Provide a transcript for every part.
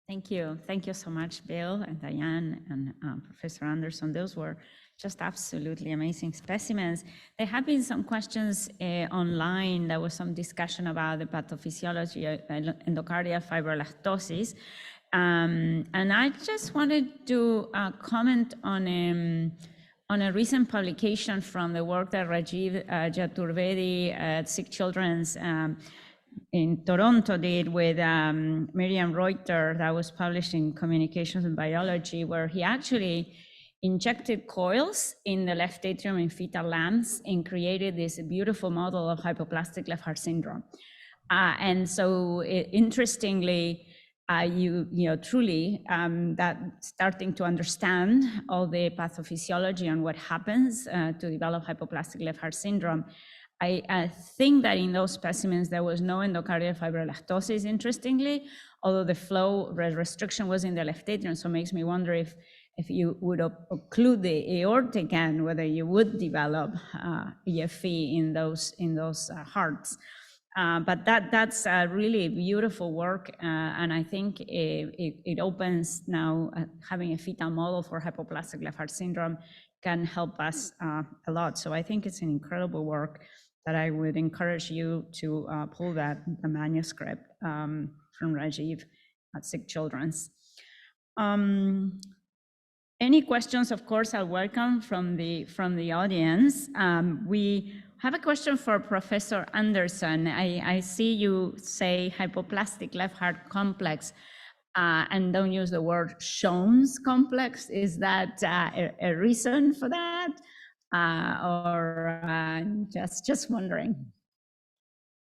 Thank you. Thank you so much, Bill and Diane and Professor Anderson. Those were just absolutely amazing specimens. There have been some questions online. There was some discussion about the pathophysiology of endocardial fibrolactosis. And I just wanted to comment on a recent publication from the work that Rajiv Chaturvedi at Sick Children's in Toronto did with Miriam Reuter, that was published in Communications and Biology, where he actually injected coils in the left atrium in fetal lambs and created this beautiful model of hypoplastic left heart syndrome. And so interestingly, truly that starting to understand all the pathophysiology and what happens to develop hypoplastic left heart syndrome. I think that in those specimens, there was no endocardial fibrolactosis, interestingly, although the flow restriction was in the left atrium. So it makes me wonder if you would occlude the aortic end, whether you would develop EFE in those hearts. But that's really beautiful work. And I think it opens now, having a fetal model for hypoplastic left heart syndrome can help us a lot. So I think it's an incredible work that I would encourage you to pull the manuscript from Rajiv at Sick Children's. Any questions, of course, are welcome from the audience. We have a question for Professor Anderson. I see you say hypoplastic left heart complex and don't use the word Schoen's complex. Is that a reason for that? Or just wondering?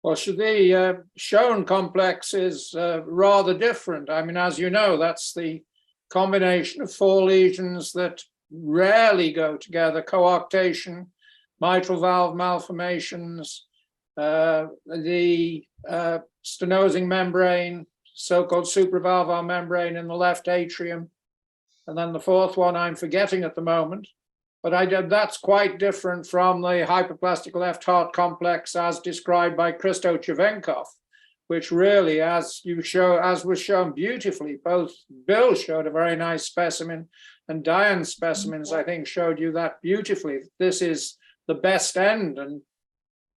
Well, the Schoen complex is rather different. I mean, as you know, that's the combination of 4 lesions that rarely go together: coarctation, mitral valve malformations, the stenosing membrane, so-called supravalvular membrane in the left atrium, and then the 4th one I'm forgetting at the moment. But that's quite different from the hypoplastic left heart complex as described by Christo Chevenkov, which really, as was shown beautifully, both Bill showed a very nice specimen and Diane's specimens, I think, showed you that beautifully. This is the best end. And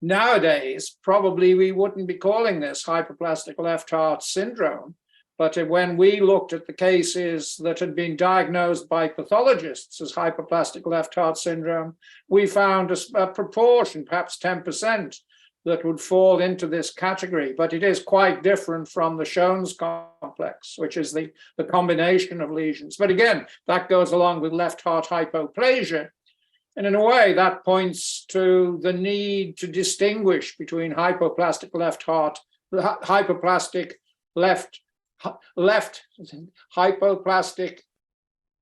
nowadays, probably we wouldn't be calling this hypoplastic left heart syndrome. But when we looked at the cases that had been diagnosed by pathologists as hypoplastic left heart syndrome, we found a proportion, perhaps 10%, that would fall into this category. But it is quite different from the Schoen's complex, which is the combination of lesions. But again, that goes along with left heart hypoplasia. And in a way, that points to the need to distinguish between hypoplastic left heart, hypoplastic hypoplastic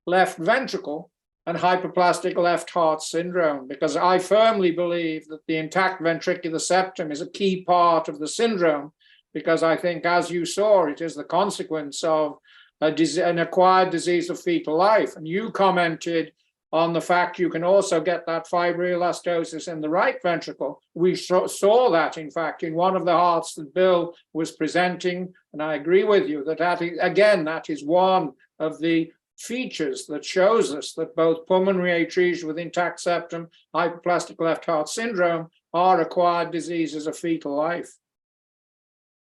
left ventricle and hypoplastic left heart syndrome, because I firmly believe that the intact ventricular septum is a key part of the syndrome, because I think, as you saw, it is the consequence of an acquired disease of fetal life. And you commented on the fact you can also get that fibroelastosis in the right ventricle. We saw that, in fact, in one of the hearts that Bill was presenting, and I agree with you that that is one of the features that shows us that both pulmonary atresia with intact septum, hypoplastic left heart syndrome are acquired diseases of fetal life.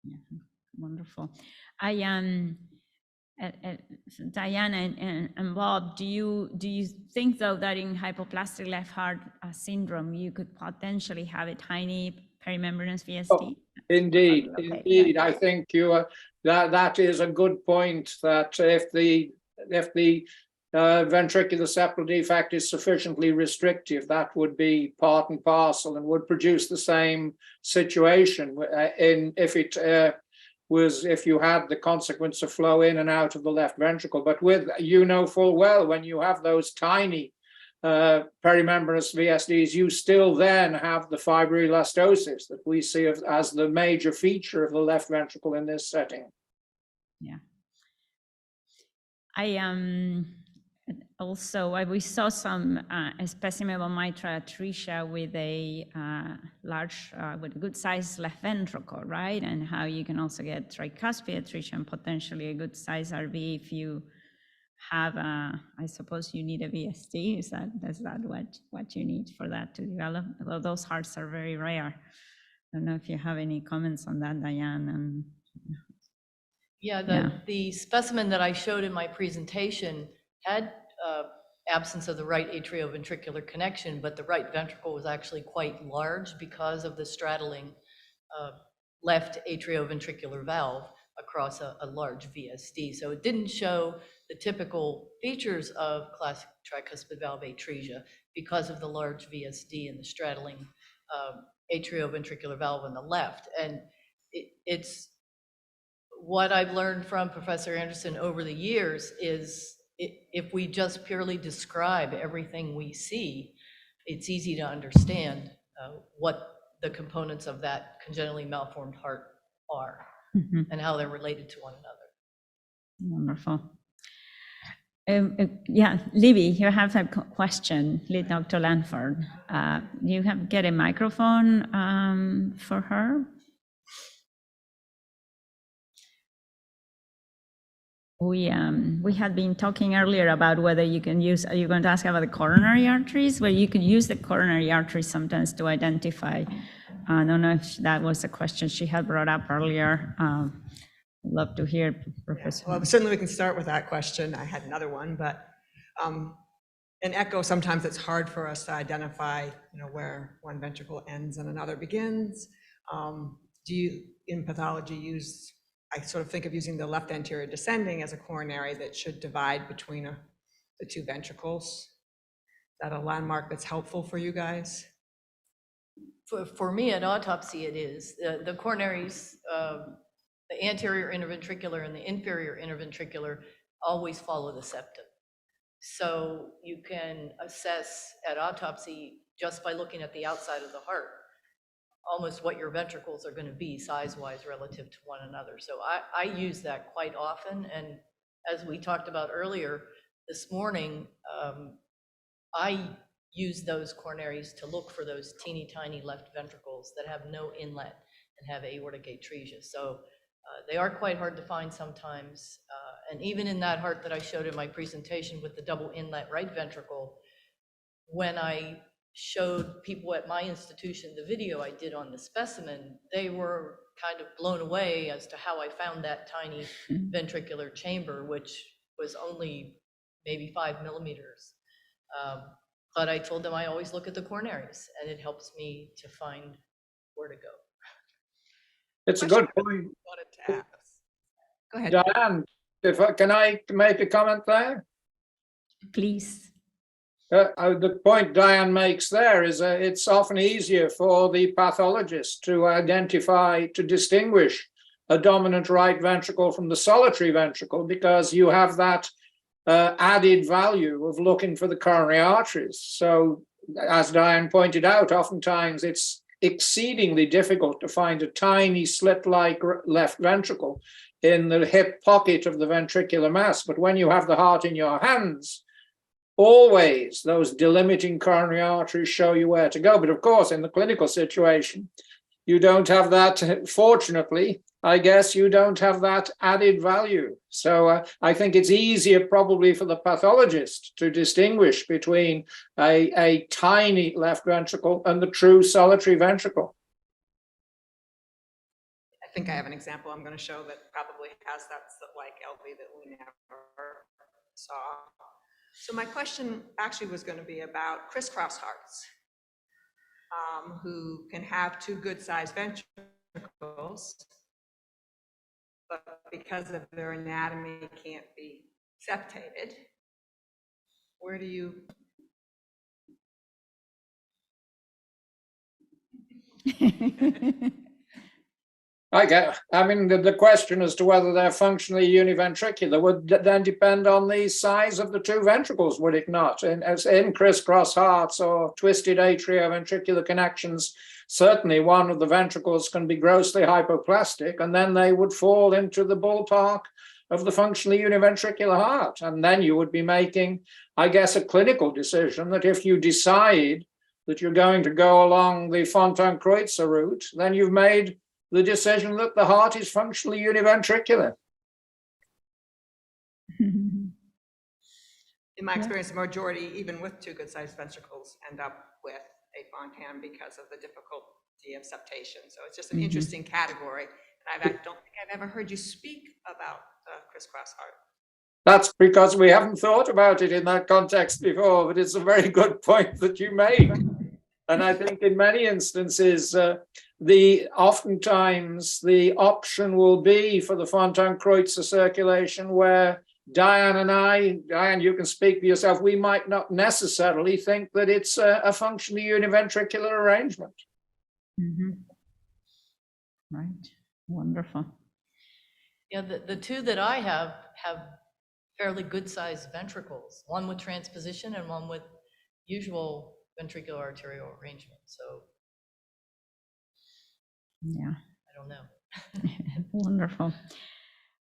Yeah, wonderful. Diana and Bob, do you think, though, that in hypoplastic left heart syndrome you could potentially have a tiny perimembranous VSD? Oh, indeed, okay. Indeed. I think that is a good point. That if the ventricular septal defect is sufficiently restrictive, that would be part and parcel and would produce the same situation if you had the consequence of flow in and out of the left ventricle. But full well, when you have those tiny perimembranous VSDs, you still then have the fibroelastosis that we see as the major feature of the left ventricle in this setting. Yeah. also, we saw some a specimen of mitral atresia with a large, with a good size left ventricle, right? And how you can also get tricuspid atresia and potentially a good size RV if you have I suppose you need a VSD. Is that what you need for that to develop? Although those hearts are very rare. I don't know if you have any comments on that, Diane. And yeah, the specimen that I showed in my presentation had absence of the right atrioventricular connection, but the right ventricle was actually quite large because of the straddling left atrioventricular valve across a large VSD. So it didn't show the typical features of classic tricuspid valve atresia because of the large VSD and the straddling atrioventricular valve on the left. And it's what I've learned from Professor Anderson over the years is if we just purely describe everything we see, it's easy to understand what the components of that congenitally malformed heart are and how they're related to one another. Wonderful. Yeah, Libby, you have a question, Dr. Lanford. You get a microphone for her. We had been talking earlier about whether you can use, are you going to ask about the coronary arteries? Where you could use the coronary arteries sometimes to identify. I don't know if that was a question she had brought up earlier. I'd love to hear, Professor. Well, certainly we can start with that question. I had another one, but in echo, sometimes it's hard for us to identify, where one ventricle ends and another begins. Do you, in pathology, use, I sort of think of using the left anterior descending as a coronary that should divide between the two ventricles. Is that a landmark that's helpful for you guys? For me at autopsy, it is. The coronaries, the anterior interventricular and the inferior interventricular always follow the septum. So you can assess at autopsy just by looking at the outside of the heart almost what your ventricles are going to be size-wise relative to one another. So I use that quite often. And as we talked about earlier this morning, I use those coronaries to look for those teeny tiny left ventricles that have no inlet and have aortic atresia. So they are quite hard to find sometimes. And even in that heart that I showed in my presentation with the double inlet right ventricle, when I showed people at my institution the video I did on the specimen, they were kind of blown away as to how I found that tiny ventricular chamber, which was only maybe 5 millimeters. But I told them I always look at the coronaries, and it helps me to find where to go. It's a good point. Wanted to ask. Go ahead. Diane, can I make a comment there? Please. The point Diane makes there is it's often easier for the pathologist to identify, to distinguish a dominant right ventricle from the solitary ventricle, because you have that added value of looking for the coronary arteries. So as Diane pointed out, oftentimes it's exceedingly difficult to find a tiny slit-like left ventricle in the hip pocket of the ventricular mass. But when you have the heart in your hands, always those delimiting coronary arteries show you where to go. But of course, in the clinical situation, you don't have that. Fortunately, I guess you don't have that added value. So I think it's easier probably for the pathologist to distinguish between a tiny left ventricle and the true solitary ventricle. I think I have an example I'm going to show that probably has that like LV that we never saw. So my question actually was going to be about crisscross hearts, who can have two good-sized ventricles, but because of their anatomy can't be septated. Where do you? I mean, the question as to whether they're functionally univentricular would then depend on the size of the two ventricles, would it not? And as in crisscross hearts or twisted atrioventricular connections, certainly one of the ventricles can be grossly hypoplastic, and then they would fall into the ballpark of the functionally univentricular heart. And then you would be making, I guess, a clinical decision that if you decide that you're going to go along the Fontan-Kreutzer route, then you've made the decision that the heart is functionally univentricular. In my experience, the majority, even with two good-sized ventricles, end up with a Fontan because of the difficulty of septation. So it's just an interesting category. And I don't think I've ever heard you speak about the crisscross heart. That's because we haven't thought about it in that context before, but it's a very good point that you make. And I think in many instances, oftentimes the option will be for the Fontan-Kreutzer circulation where Diane and I, Diane, you can speak for yourself, we might not necessarily think that it's a functionally univentricular arrangement. Right, wonderful. Yeah, the two that I have fairly good-sized ventricles, one with transposition and one with usual ventricular arterial arrangement. So Yeah, I don't know. wonderful.